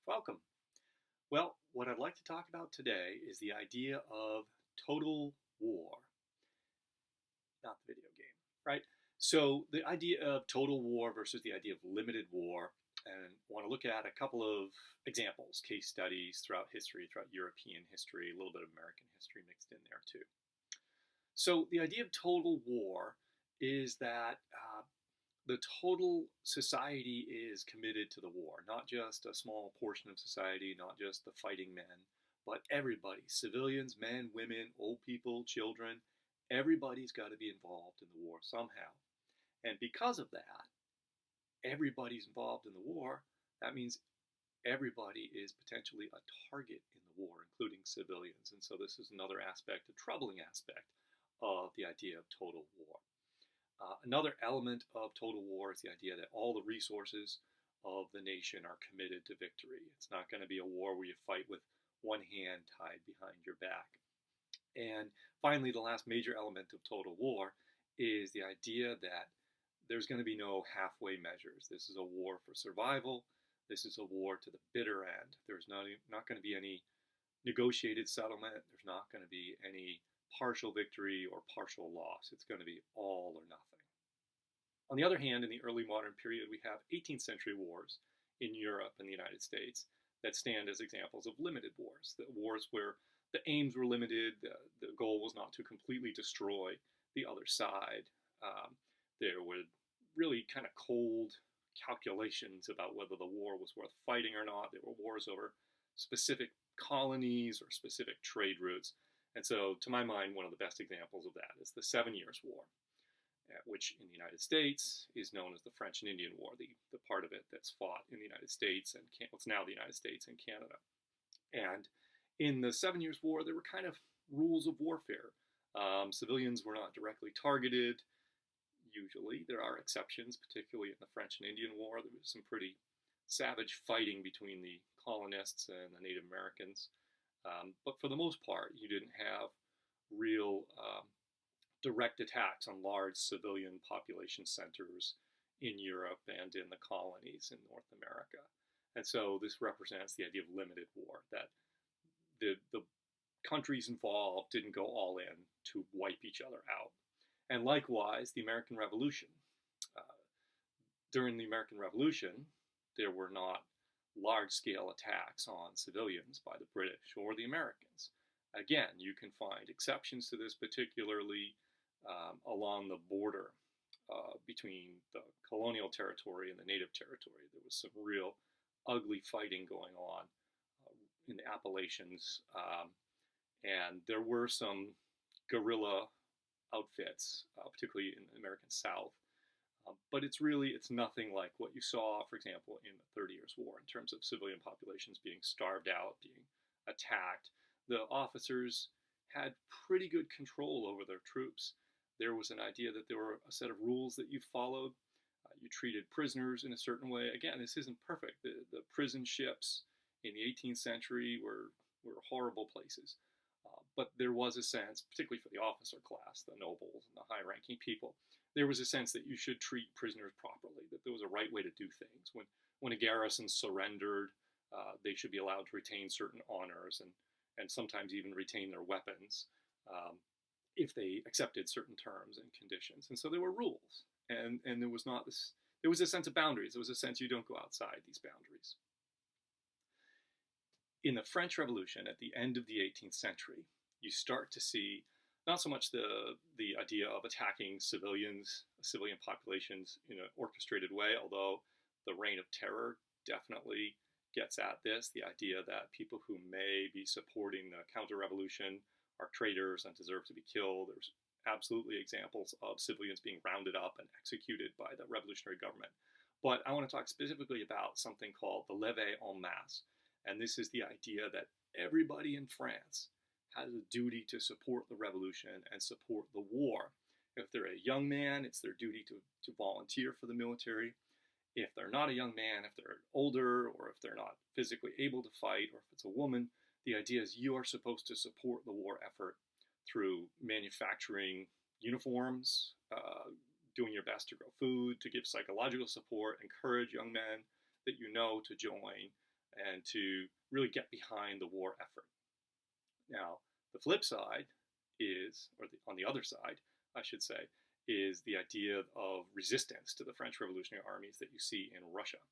Welcome. Well, what I'd like to talk about today is the idea of total war, not the video game, right? So, the idea of total war versus the idea of limited war, and I want to look at a couple of examples, case studies throughout history, throughout European history, a little bit of American history mixed in there too. So, the idea of total war is that the total society is committed to the war, not just a small portion of society, not just the fighting men, but everybody civilians, men, women, old people, children everybody's got to be involved in the war somehow. And because of that, everybody's involved in the war. That means everybody is potentially a target in the war, including civilians. And so, this is another aspect, a troubling aspect of the idea of total war. Another element of total war is the idea that all the resources of the nation are committed to victory. It's not going to be a war where you fight with one hand tied behind your back. And finally, the last major element of total war is the idea that there's going to be no halfway measures. This is a war for survival. This is a war to the bitter end. There's not going to be any negotiated settlement. There's not going to be any partial victory or partial loss. It's going to be all or nothing. On the other hand, in the early modern period, we have 18th century wars in Europe and the United States that stand as examples of limited wars, the wars where the aims were limited, the goal was not to completely destroy the other side. There were really kind of cold calculations about whether the war was worth fighting or not. There were wars over specific colonies or specific trade routes. And so, to my mind, one of the best examples of that is the 7 Years' War, which in the United States is known as the French and Indian War, the part of it that's fought in the United States and what's now the United States and Canada. And in the 7 Years' War, there were kind of rules of warfare. Civilians were not directly targeted. Usually, there are exceptions, particularly in the French and Indian War. There was some pretty savage fighting between the colonists and the Native Americans. But for the most part, you didn't have real direct attacks on large civilian population centers in Europe and in the colonies in North America. And so this represents the idea of limited war, that the countries involved didn't go all in to wipe each other out. And likewise, the American Revolution. During the American Revolution, there were not large-scale attacks on civilians by the British or the Americans. Again, you can find exceptions to this, particularly along the border between the colonial territory and the native territory. There was some real ugly fighting going on in the Appalachians, and there were some guerrilla outfits, particularly in the American South. But it's nothing like what you saw, for example, in the 30 Years' War in terms of civilian populations being starved out, being attacked. The officers had pretty good control over their troops. There was an idea that there were a set of rules that you followed. You treated prisoners in a certain way. Again, this isn't perfect. The prison ships in the 18th century were horrible places. But there was a sense, particularly for the officer class, the nobles and the high-ranking people, there was a sense that you should treat prisoners properly, that there was a right way to do things. When a garrison surrendered, they should be allowed to retain certain honors and sometimes even retain their weapons if they accepted certain terms and conditions. And so there were rules, and there was not this. There was a sense of boundaries. There was a sense you don't go outside these boundaries. In the French Revolution, at the end of the 18th century, you start to see not so much the idea of attacking civilian populations in an orchestrated way, although the Reign of Terror definitely gets at this, the idea that people who may be supporting the counter-revolution are traitors and deserve to be killed. There's absolutely examples of civilians being rounded up and executed by the revolutionary government. But I want to talk specifically about something called the levée en masse. And this is the idea that everybody in France has a duty to support the revolution and support the war. If they're a young man, it's their duty to volunteer for the military. If they're not a young man, if they're older, or if they're not physically able to fight, or if it's a woman, the idea is you are supposed to support the war effort through manufacturing uniforms, doing your best to grow food, to give psychological support, encourage young men that you know to join, and to really get behind the war effort. Now, the flip side is, on the other side, I should say, is the idea of resistance to the French revolutionary armies that you see in Russia.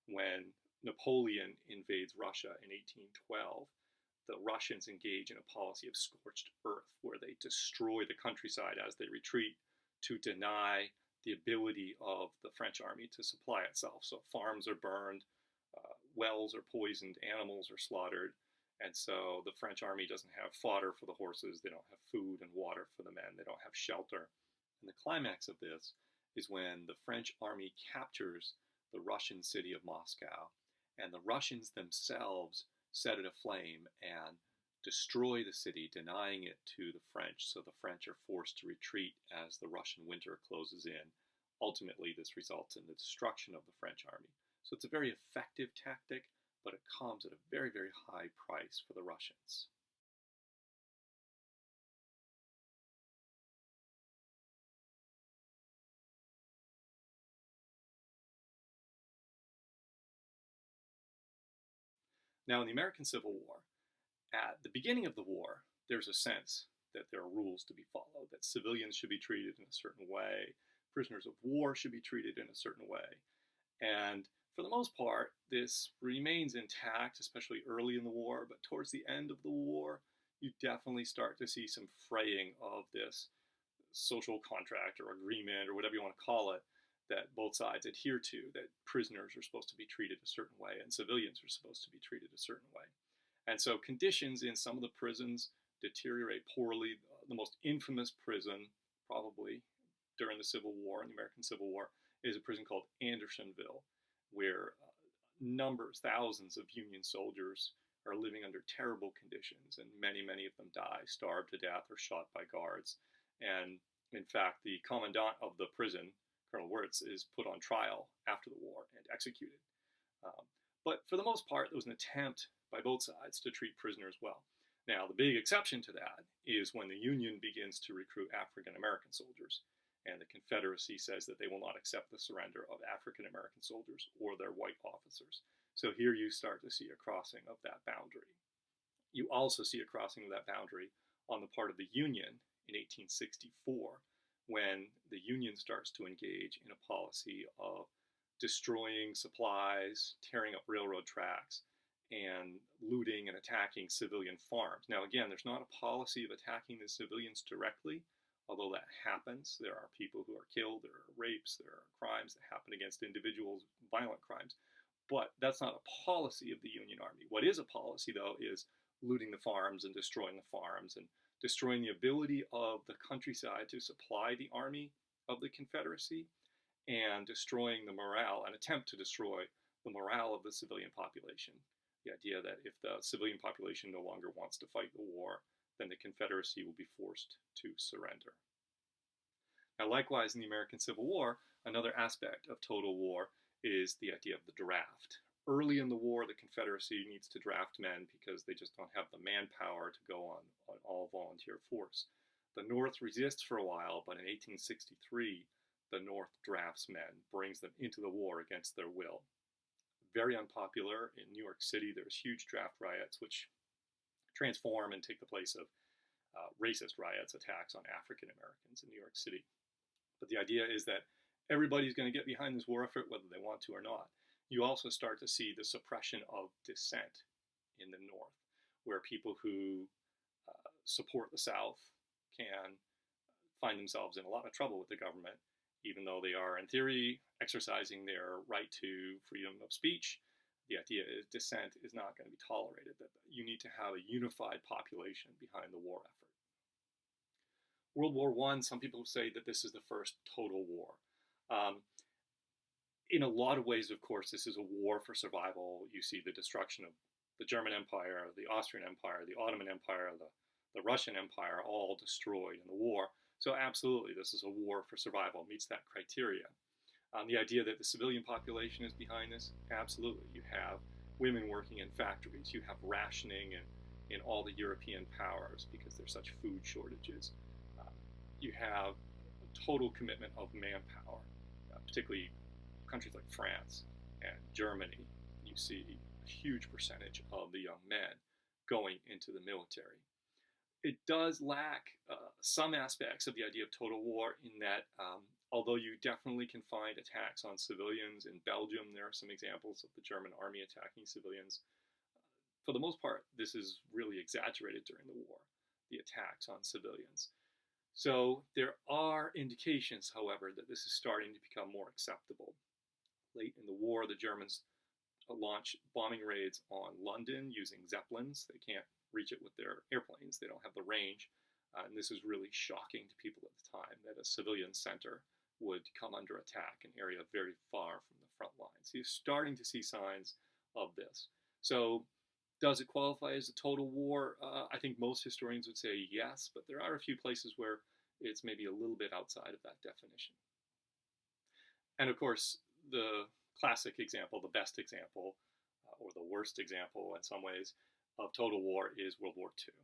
When Napoleon invades Russia in 1812, the Russians engage in a policy of scorched earth, where they destroy the countryside as they retreat to deny the ability of the French army to supply itself. So farms are burned, wells are poisoned, animals are slaughtered, and so the French army doesn't have fodder for the horses, they don't have food and water for the men, they don't have shelter. And the climax of this is when the French army captures the Russian city of Moscow, and the Russians themselves set it aflame and destroy the city, denying it to the French, so the French are forced to retreat as the Russian winter closes in. Ultimately, this results in the destruction of the French army. So it's a very effective tactic, but it comes at a very, very high price for the Russians. Now, in the American Civil War, at the beginning of the war, there's a sense that there are rules to be followed, that civilians should be treated in a certain way, prisoners of war should be treated in a certain way. And for the most part, this remains intact, especially early in the war, but towards the end of the war, you definitely start to see some fraying of this social contract or agreement or whatever you want to call it that both sides adhere to, that prisoners are supposed to be treated a certain way and civilians are supposed to be treated a certain way. And so conditions in some of the prisons deteriorate poorly. The most infamous prison, probably during the Civil War, in the American Civil War, is a prison called Andersonville, where numbers, thousands of Union soldiers are living under terrible conditions, and many, many of them die, starved to death, or shot by guards. And in fact, the commandant of the prison, Colonel Wirtz, is put on trial after the war and executed. But for the most part, there was an attempt by both sides to treat prisoners well. Now, the big exception to that is when the Union begins to recruit African American soldiers, and the Confederacy says that they will not accept the surrender of African American soldiers or their white officers. So here you start to see a crossing of that boundary. You also see a crossing of that boundary on the part of the Union in 1864, when the Union starts to engage in a policy of destroying supplies, tearing up railroad tracks, and looting and attacking civilian farms. Now, again, there's not a policy of attacking the civilians directly, although that happens. There are people who are killed, there are rapes, there are crimes that happen against individuals, violent crimes. But that's not a policy of the Union Army. What is a policy, though, is looting the farms and destroying the farms and destroying the ability of the countryside to supply the army of the Confederacy, and destroying the morale, an attempt to destroy the morale of the civilian population. The idea that if the civilian population no longer wants to fight the war, then the Confederacy will be forced to surrender. Now, likewise, in the American Civil War, another aspect of total war is the idea of the draft. Early in the war, the Confederacy needs to draft men because they just don't have the manpower to go on all volunteer force. The North resists for a while, but in 1863, the North drafts men, brings them into the war against their will. Very unpopular. In New York City, there's huge draft riots, which transform and take the place of racist riots, attacks on African Americans in New York City. But the idea is that everybody's going to get behind this war effort, whether they want to or not. You also start to see the suppression of dissent in the North, where people who support the South can find themselves in a lot of trouble with the government, even though they are, in theory, exercising their right to freedom of speech. The idea is dissent is not going to be tolerated, that you need to have a unified population behind the war effort. World War I, some people say that this is the first total war. In a lot of ways, of course, this is a war for survival. You see the destruction of the German Empire, the Austrian Empire, the Ottoman Empire, the Russian Empire, all destroyed in the war. So absolutely, this is a war for survival, meets that criteria. The idea that the civilian population is behind this, absolutely. You have women working in factories. You have rationing in all the European powers because there's such food shortages. You have a total commitment of manpower, particularly countries like France and Germany. You see a huge percentage of the young men going into the military. It does lack some aspects of the idea of total war in that although you definitely can find attacks on civilians in Belgium, there are some examples of the German army attacking civilians. For the most part, this is really exaggerated during the war, the attacks on civilians. So there are indications, however, that this is starting to become more acceptable. Late in the war, the Germans launched bombing raids on London using Zeppelins. They can't reach it with their airplanes. They don't have the range. And this is really shocking to people at the time, that a civilian center would come under attack, an area very far from the front lines. So you're starting to see signs of this. So does it qualify as a total war? I think most historians would say yes, but there are a few places where it's maybe a little bit outside of that definition. And of course, the classic example, the best example, or the worst example in some ways, of total war is World War II.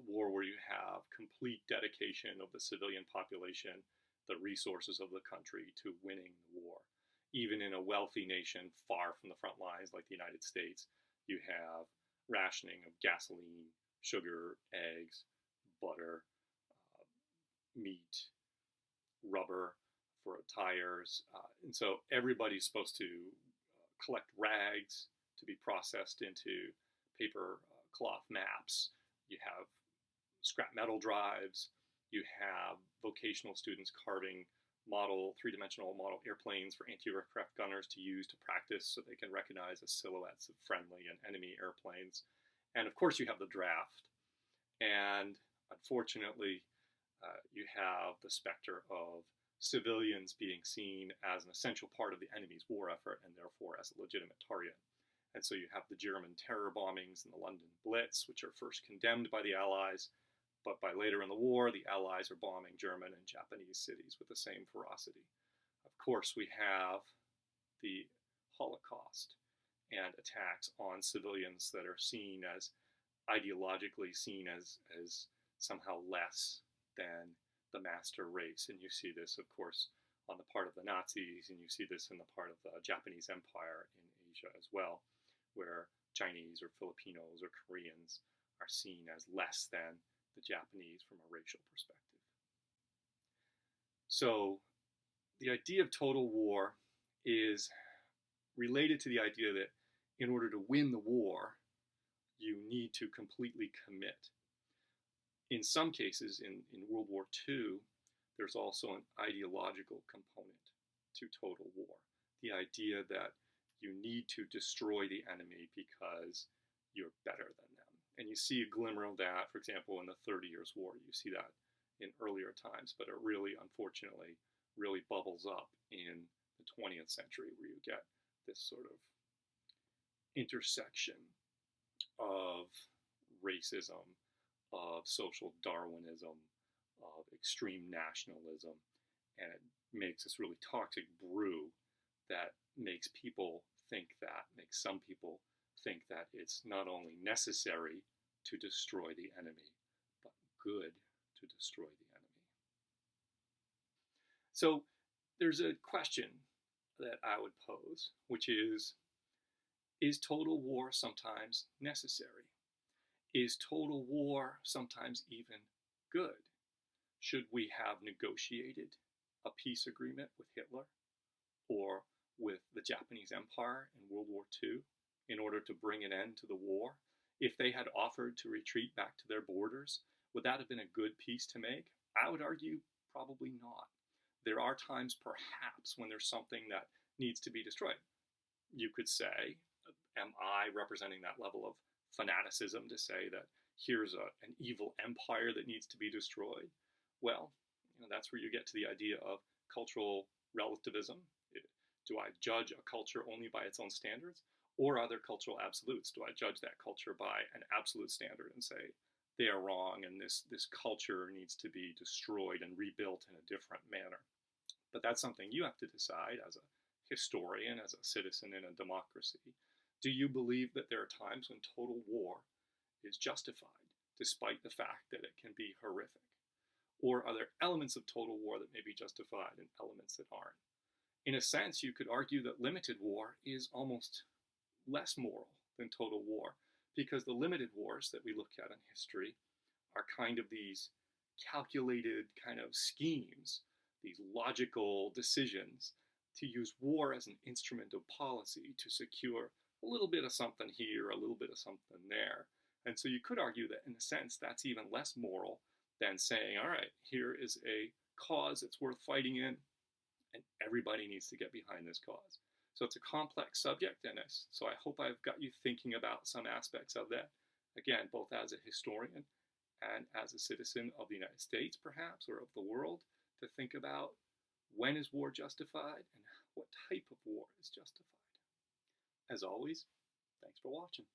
War where you have complete dedication of the civilian population, the resources of the country to winning the war. Even in a wealthy nation far from the front lines like the United States, you have rationing of gasoline, sugar, eggs, butter, meat, rubber for tires. And so everybody's supposed to collect rags to be processed into paper cloth maps. You have scrap metal drives. You have vocational students carving three-dimensional model airplanes for anti-aircraft gunners to use to practice so they can recognize the silhouettes of friendly and enemy airplanes. And of course you have the draft. And unfortunately, you have the specter of civilians being seen as an essential part of the enemy's war effort and therefore as a legitimate target. And so you have the German terror bombings and the London Blitz, which are first condemned by the Allies, but by later in the war, the Allies are bombing German and Japanese cities with the same ferocity. Of course, we have the Holocaust and attacks on civilians that are seen as ideologically seen as somehow less than the master race. And you see this, of course, on the part of the Nazis, and you see this in the part of the Japanese Empire in Asia as well, where Chinese or Filipinos or Koreans are seen as less than the Japanese from a racial perspective. So the idea of total war is related to the idea that in order to win the war, you need to completely commit. In some cases, in World War II, there's also an ideological component to total war. The idea that you need to destroy the enemy because you're better than them. And you see a glimmer of that, for example, in the 30 Years' War. You see that in earlier times, but it really, unfortunately, really bubbles up in the 20th century, where you get this sort of intersection of racism, of social Darwinism, of extreme nationalism, and it makes this really toxic brew that makes some people think that it's not only necessary to destroy the enemy, but good to destroy the enemy. So there's a question that I would pose, which is total war sometimes necessary? Is total war sometimes even good? Should we have negotiated a peace agreement with Hitler or with the Japanese Empire in World War II in order to bring an end to the war? If they had offered to retreat back to their borders, would that have been a good peace to make? I would argue probably not. There are times perhaps when there's something that needs to be destroyed. You could say, am I representing that level of fanaticism to say that here's an evil empire that needs to be destroyed? Well, that's where you get to the idea of cultural relativism. Do I judge a culture only by its own standards, or are there cultural absolutes? Do I judge that culture by an absolute standard and say they are wrong and this culture needs to be destroyed and rebuilt in a different manner? But that's something you have to decide as a historian, as a citizen in a democracy. Do you believe that there are times when total war is justified, despite the fact that it can be horrific? Or are there elements of total war that may be justified and elements that aren't? In a sense, you could argue that limited war is almost less moral than total war, because the limited wars that we look at in history are kind of these calculated kind of schemes, these logical decisions to use war as an instrument of policy to secure a little bit of something here, a little bit of something there. And so you could argue that, in a sense, that's even less moral than saying, all right, here is a cause that's worth fighting in, and everybody needs to get behind this cause. So it's a complex subject, and so I hope I've got you thinking about some aspects of that, again, both as a historian and as a citizen of the United States, perhaps, or of the world, to think about when is war justified and what type of war is justified. As always, thanks for watching.